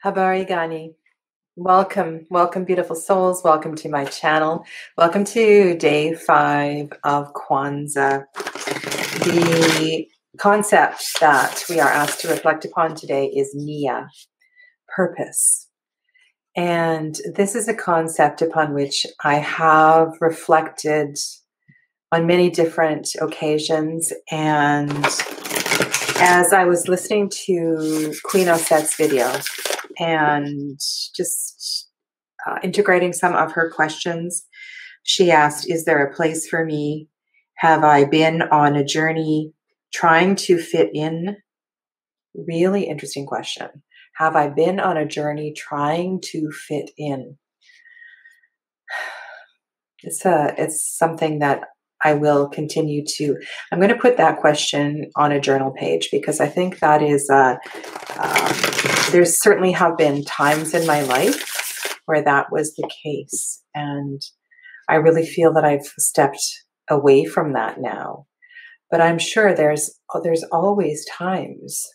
Habari Gani. Welcome, welcome, beautiful souls. Welcome to my channel. Welcome to day 5 of Kwanzaa. The concept that we are asked to reflect upon today is nia, purpose. And this is a concept upon which I have reflected on many different occasions. And as I was listening to Queen Osette's video and just integrating some of her questions, she asked, is there a place for me? Have I been on a journey trying to fit in? Really interesting question. Have I been on a journey trying to fit in? It's something that I will continue to, I'm going to put that question on a journal page because I think that is, there's certainly have been times in my life where that was the case. And I really feel that I've stepped away from that now. But I'm sure there's always times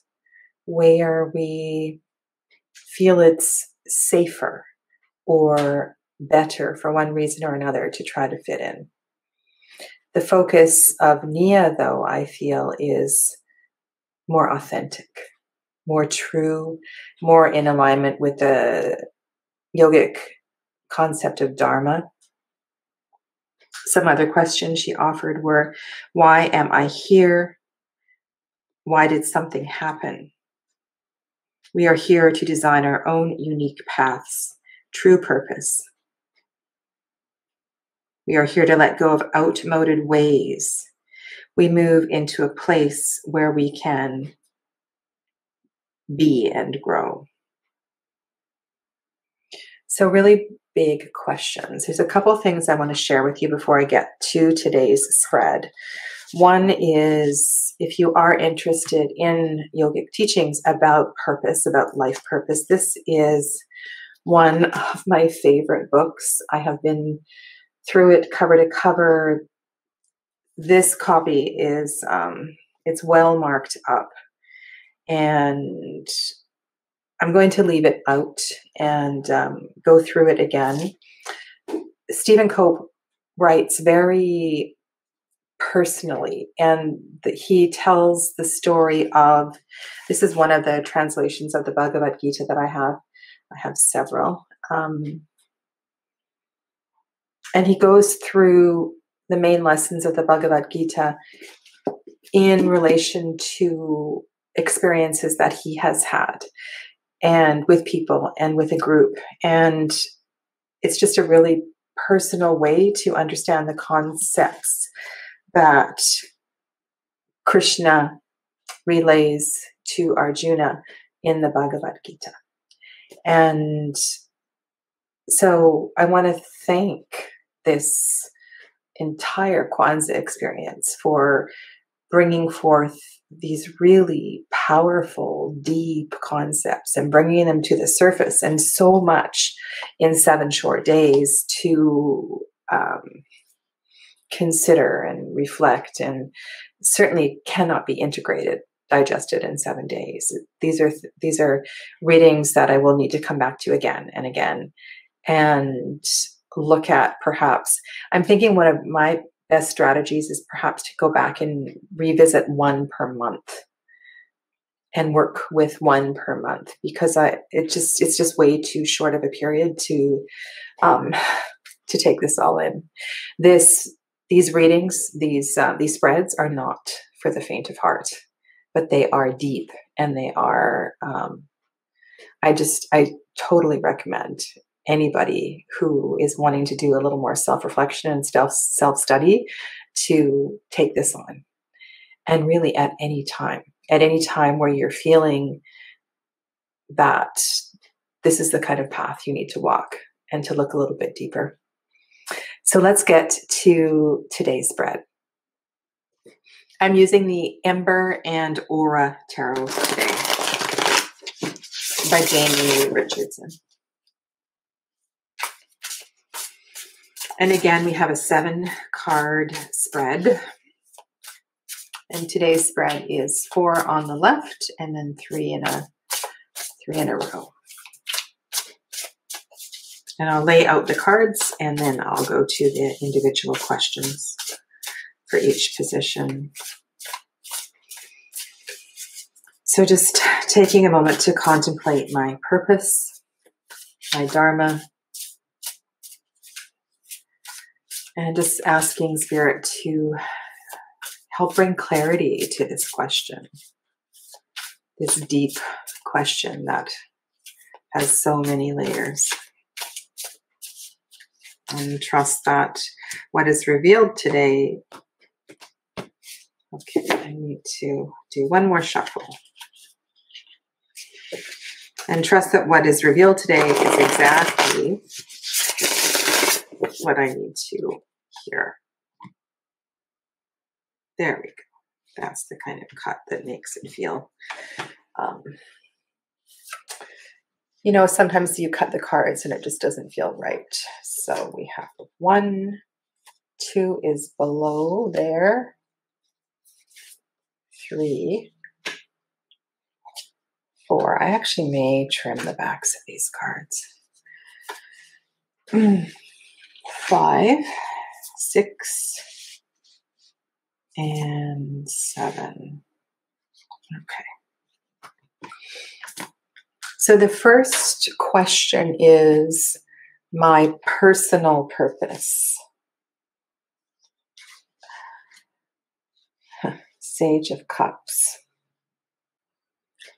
where we feel it's safer or better for one reason or another to try to fit in. The focus of nia, though, I feel is more authentic, more true, more in alignment with the yogic concept of dharma. Some other questions she offered were, why am I here? Why did something happen? We are here to design our own unique paths, true purpose. We are here to let go of outmoded ways. We move into a place where we can be and grow. So really big questions. There's a couple things I want to share with you before I get to today's spread. One is, if you are interested in yogic teachings about purpose, about life purpose, this is one of my favorite books. I have been through it cover to cover. This copy is, it's well marked up, and I'm going to leave it out and go through it again. Stephen Cope writes very personally, and he tells the story of, this is one of the translations of the Bhagavad Gita that I have. I have several. And he goes through the main lessons of the Bhagavad Gita in relation to experiences that he has had, and with people and with a group. And it's just a really personal way to understand the concepts that Krishna relays to Arjuna in the Bhagavad Gita. And so I want to thank this entire Kwanzaa experience for bringing forth these really powerful, deep concepts and bringing them to the surface, and so much in 7 short days to consider and reflect, and certainly cannot be integrated, digested in 7 days. These are readings that I will need to come back to again and again and look at. Perhaps I'm thinking one of my best strategies is perhaps to go back and revisit 1 per month and work with 1 per month, because it's just way too short of a period to take this all in. These readings, these spreads are not for the faint of heart, but they are deep, and they are, I totally recommend anybody who is wanting to do a little more self-reflection and self-study to take this on. And really at any time where you're feeling that this is the kind of path you need to walk, and to look a little bit deeper. So let's get to today's spread. I'm using the Ember and Aura Tarot today by Jamie Richardson. And again, we have a 7-card spread. And today's spread is 4 on the left and then 3 in a row. And I'll lay out the cards and then I'll go to the individual questions for each position. So just taking a moment to contemplate my purpose, my dharma, and just asking Spirit to help bring clarity to this question, this deep question that has so many layers. And trust that what is revealed today. Okay, I need to do one more shuffle. And trust that what is revealed today is exactly what I need to hear. There we go. That's the kind of cut that makes it feel. Sometimes you cut the cards and it just doesn't feel right. So we have 1, 2 is below there. 3, 4. I actually may trim the backs of these cards. 5, 6, and 7. Okay. So the first question is my personal purpose. Sage of Cups.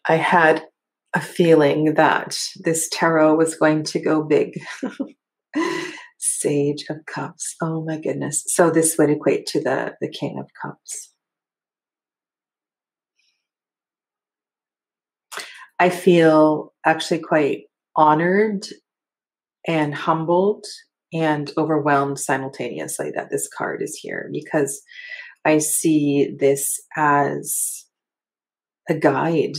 I had a feeling that this tarot was going to go big. Sage of Cups. Oh my goodness. So this would equate to the King of Cups. I feel actually quite honored and humbled and overwhelmed simultaneously that this card is here, because I see this as a guide,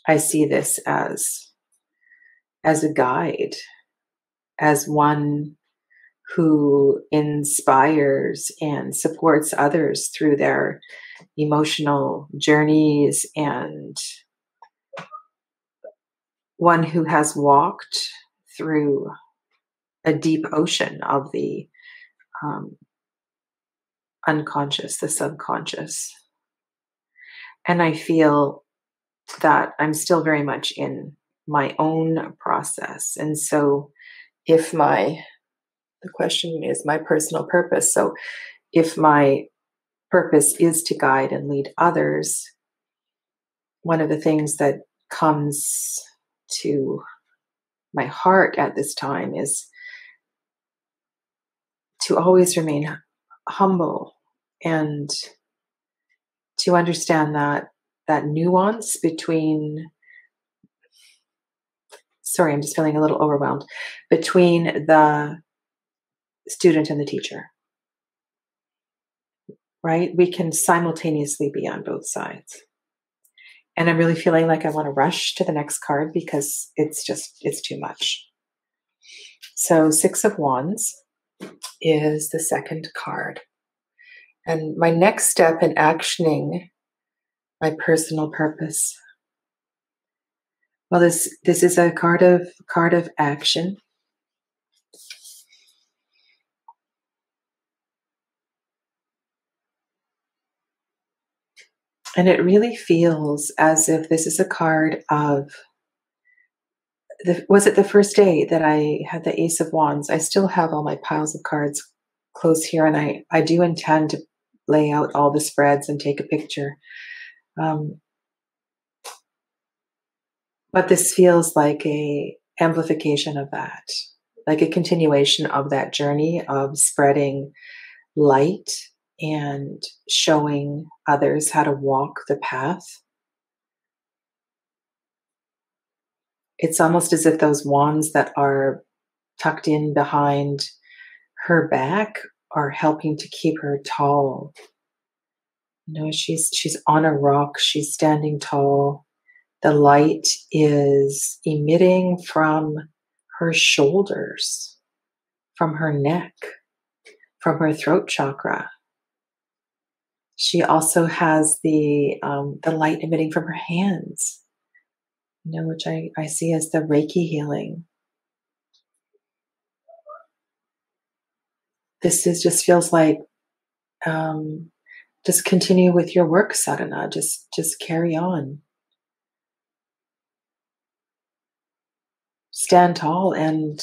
I see this as a guide, as one who inspires and supports others through their emotional journeys, and one who has walked through a deep ocean of the unconscious, the subconscious. And I feel that I'm still very much in my own process. And so if the question is my personal purpose. So if my purpose is to guide and lead others, one of the things that comes to my heart at this time is to always remain humble and to understand that nuance between, sorry, I'm just feeling a little overwhelmed, between the student and the teacher, right? We can simultaneously be on both sides. And I'm really feeling like I want to rush to the next card because it's too much. So 6 of Wands is the second card. And my next step in actioning my personal purpose. Well, this is a card of action. And it really feels as if this is a card of, was it the first day that I had the Ace of Wands? I still have all my piles of cards close here, and I do intend to lay out all the spreads and take a picture. But this feels like a amplification of that, like a continuation of that journey of spreading light and showing others how to walk the path. It's almost as if those wands that are tucked in behind her back are helping to keep her tall. She's on a rock, she's standing tall. The light is emitting from her shoulders, from her neck, from her throat chakra. She also has the light emitting from her hands. which I see as the Reiki healing. This just feels like just continue with your work, sadhana. Just carry on. Stand tall and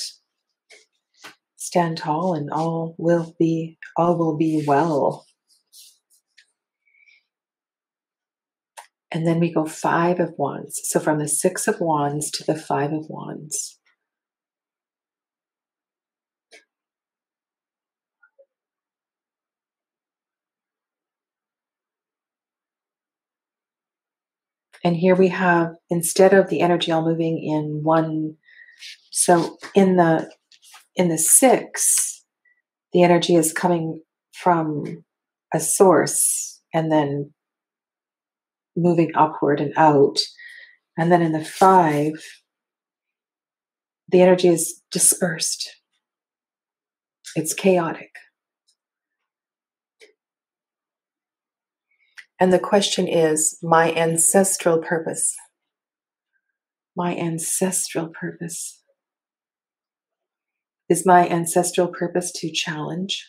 all will be well. And then we go 5 of Wands. So from the 6 of Wands to the 5 of Wands. And here we have, instead of the energy all moving in one, so in the 6, the energy is coming from a source and then moving upward and out. And then in the 5, the energy is dispersed. It's chaotic. And the question is, my ancestral purpose. My ancestral purpose. Is my ancestral purpose to challenge?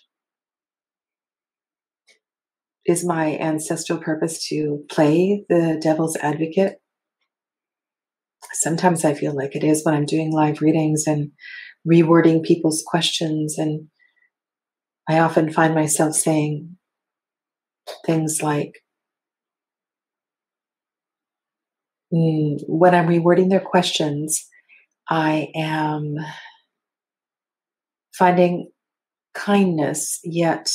Is my ancestral purpose to play the devil's advocate? Sometimes I feel like it is when I'm doing live readings and rewording people's questions. And I often find myself saying things like, when I'm rewording their questions, I am finding kindness, yet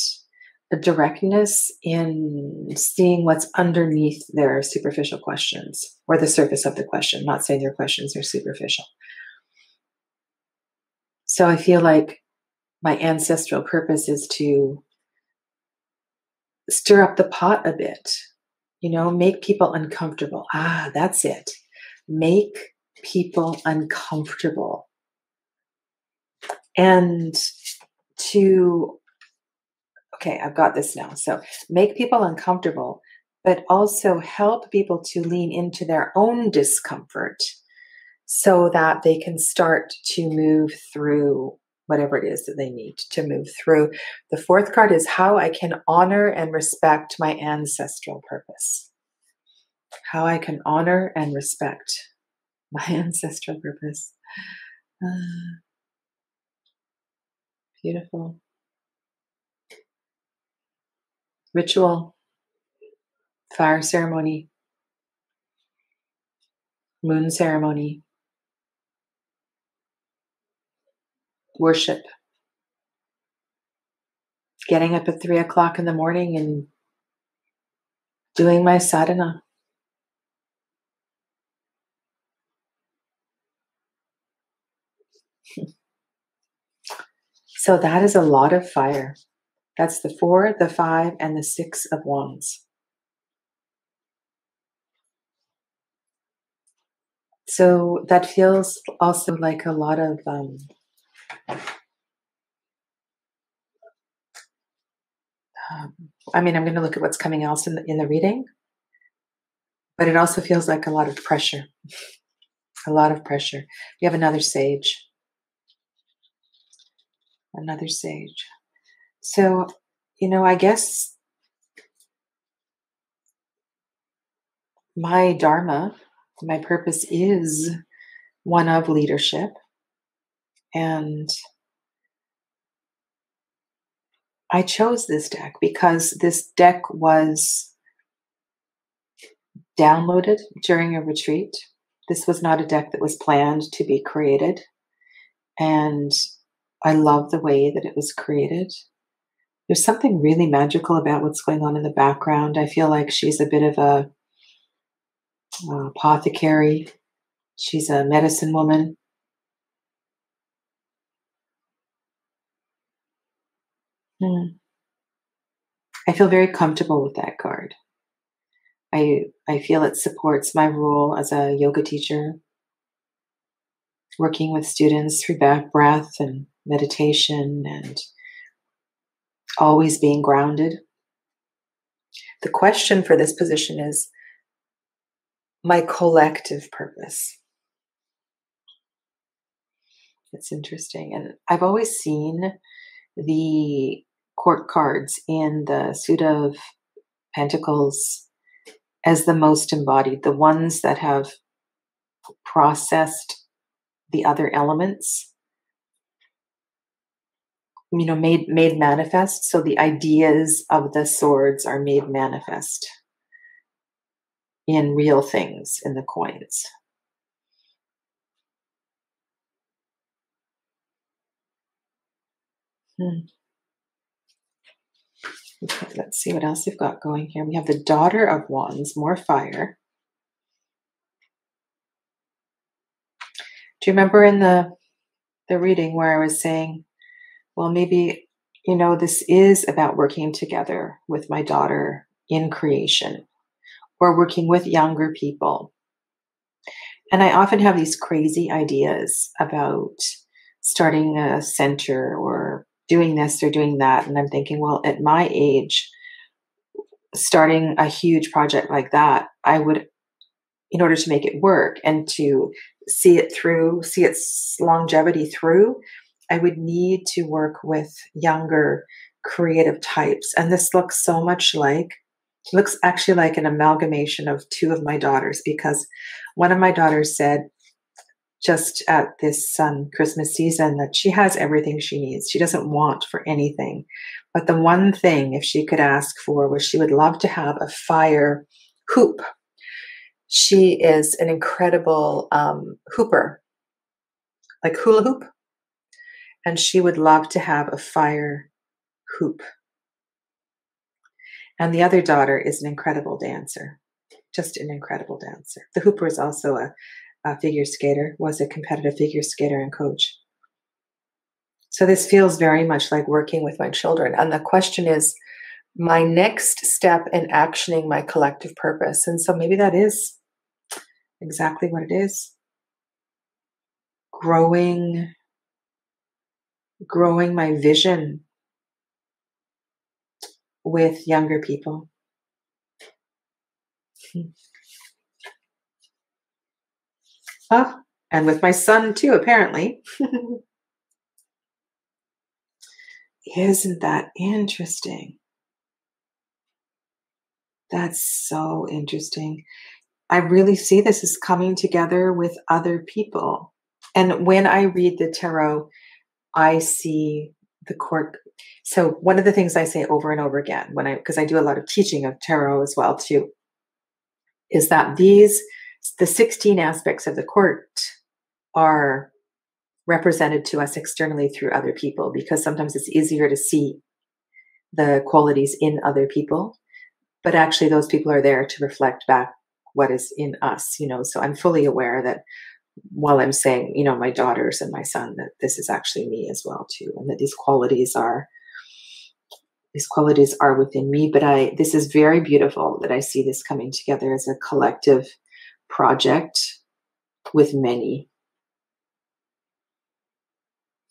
a directness in seeing what's underneath their superficial questions, or the surface of the question, not saying their questions are superficial. So I feel like my ancestral purpose is to stir up the pot a bit, make people uncomfortable. That's it. Make people uncomfortable. And okay, I've got this now. So make people uncomfortable, but also help people to lean into their own discomfort so that they can start to move through whatever it is that they need to move through. The 4th card is how I can honor and respect my ancestral purpose. How I can honor and respect my ancestral purpose. Beautiful. Ritual. Fire ceremony. Moon ceremony. Worship. Getting up at 3 o'clock in the morning and doing my sadhana. So that is a lot of fire. That's the 4, the 5, and the 6 of Wands. So that feels also like a lot of I'm going to look at what's coming else in the reading, but it also feels like a lot of pressure. A lot of pressure. We have another sage. Another sage. So, I guess my dharma, my purpose is one of leadership. And I chose this deck because this deck was downloaded during a retreat. This was not a deck that was planned to be created. And I love the way that it was created. There's something really magical about what's going on in the background. I feel like she's a bit of a apothecary. She's a medicine woman. I feel very comfortable with that card. I feel it supports my role as a yoga teacher, working with students through back breath and meditation and always being grounded. The question for this position is my collective purpose. It's interesting. And I've always seen the court cards in the suit of Pentacles as the most embodied, the ones that have processed the other elements, made manifest. So the ideas of the swords are made manifest in real things in the coins. Okay, let's see what else we've got going here. We have the Daughter of Wands, more fire. Do you remember in the reading where I was saying, well, maybe, this is about working together with my daughter in creation or working with younger people. And I often have these crazy ideas about starting a center or doing this or doing that. And I'm thinking, well, at my age, starting a huge project like that, I would, in order to make it work and to see it through, see its longevity through, I would need to work with younger creative types. And this looks so much looks actually like an amalgamation of two of my daughters, because one of my daughters said just at this Christmas season that she has everything she needs. She doesn't want for anything. But the one thing, if she could ask for, was she would love to have a fire hoop. She is an incredible hooper, like hula hoop. And she would love to have a fire hoop. And the other daughter is an incredible dancer, just an incredible dancer. The hooper is also a figure skater, was a competitive figure skater and coach. So this feels very much like working with my children. And the question is, my next step in actioning my collective purpose. And so maybe that is exactly what it is. Growing my vision with younger people. Oh, and with my son too, apparently. Isn't that interesting? That's so interesting. I really see this as coming together with other people. And when I read the tarot, I see the court. So one of the things I say over and over again, because I do a lot of teaching of tarot as well too, is that the 16 aspects of the court are represented to us externally through other people, because sometimes it's easier to see the qualities in other people, but actually those people are there to reflect back what is in us, so I'm fully aware that while I'm saying, my daughters and my son, that this is actually me as well too, and that these qualities are within me. But this is very beautiful that I see this coming together as a collective project with many.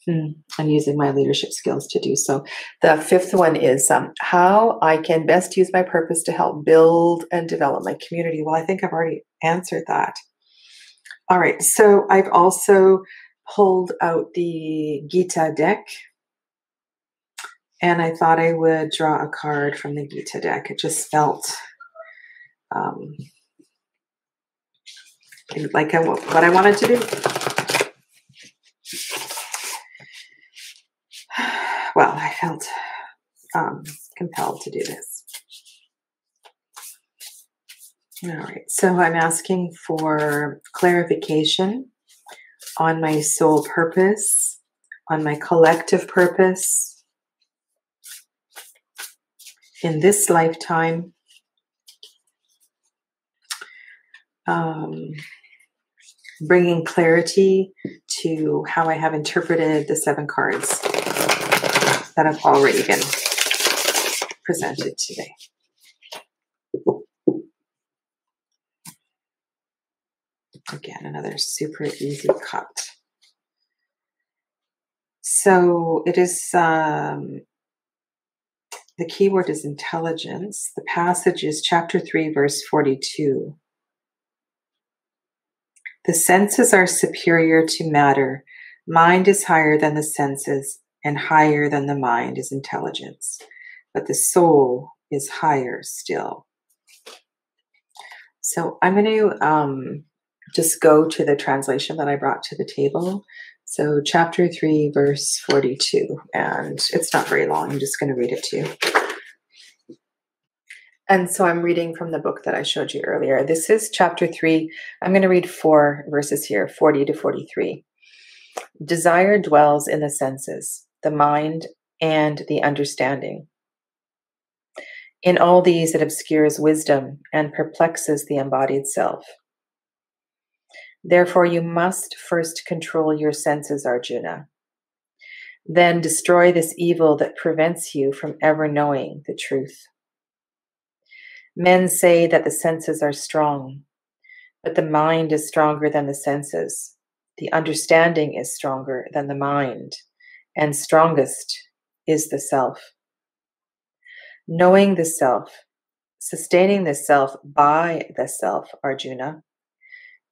I'm using my leadership skills to do so. The fifth one is how I can best use my purpose to help build and develop my community. Well, I think I've already answered that. All right, so I've also pulled out the Gita deck, and I thought I would draw a card from the Gita deck. It just felt like what I wanted to do. Well, I felt compelled to do this. All right, so I'm asking for clarification on my soul purpose, on my collective purpose in this lifetime, bringing clarity to how I have interpreted the 7 cards that have already been presented today. Again, another super easy cut. So it is, the keyword is intelligence. The passage is chapter 3, verse 42. The senses are superior to matter, Mind is higher than the senses, and higher than the mind is intelligence. But the soul is higher still. So I'm going to just go to the translation that I brought to the table. So chapter 3, verse 42. And it's not very long. I'm just going to read it to you. And so I'm reading from the book that I showed you earlier. This is chapter 3. I'm going to read 4 verses here, 40 to 43. Desire dwells in the senses, the mind, and the understanding. In all these, it obscures wisdom and perplexes the embodied self. Therefore, you must first control your senses, Arjuna. Then destroy this evil that prevents you from ever knowing the truth. Men say that the senses are strong, but the mind is stronger than the senses. The understanding is stronger than the mind, and strongest is the self. Knowing the self, sustaining the self by the self, Arjuna,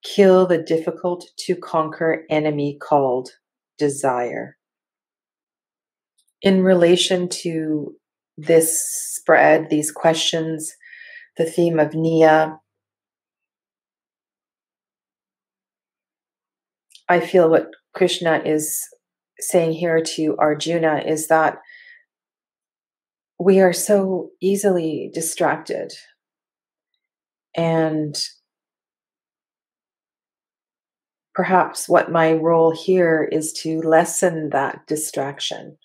kill the difficult to conquer enemy called desire. In relation to this spread, these questions, the theme of Nia, I feel what Krishna is saying here to Arjuna is that we are so easily distracted. And perhaps what my role here is to lessen that distraction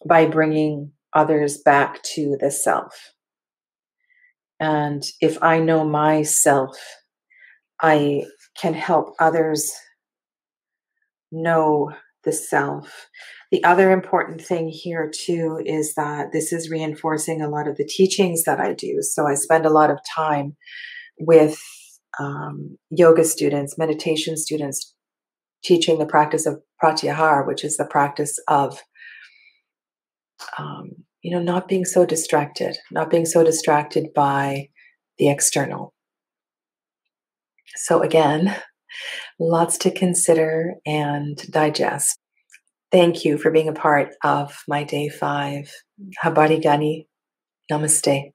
by bringing others back to the self. And if I know myself, I can help others know the self. The other important thing here too is that this is reinforcing a lot of the teachings that I do. So I spend a lot of time with yoga students, meditation students, teaching the practice of pratyahara, which is the practice of not being so distracted by the external. So again, lots to consider and digest. Thank you for being a part of my day 5. Habari Gani. Namaste.